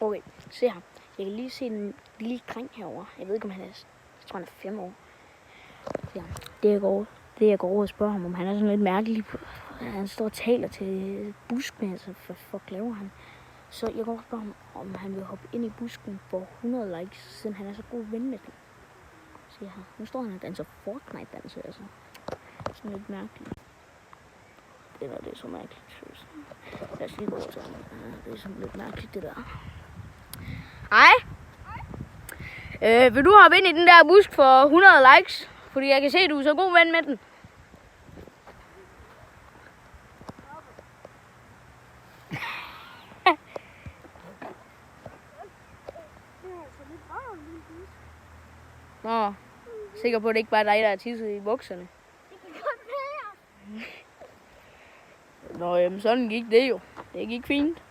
Okay, se her. Jeg kan lige se en lille dreng herovre. Jeg ved ikke, om han er... Jeg tror, han er 5 år. Se her. Det jeg går over og spørger ham, om han er sådan lidt mærkelig. Han står og taler til busken, altså hvad fuck laver han? Så jeg går over og spørger ham, om han vil hoppe ind i busken for 100 likes, siden han er så god ven med den. Se her. Nu står han og danser Fortnite-danser, altså. Sådan lidt mærkeligt. Det er så mærkeligt. Lad os lige gå til ham. Det er sådan lidt mærkeligt, det der. Hej. Vil du hoppe ind i den der busk for 100 likes? Fordi jeg kan se, at du er så god ven med den. Nå, sikker på, at det ikke bare er dig, der er tisset i bukserne. Det kan godt være. Nå, jamen sådan gik det jo. Det gik fint.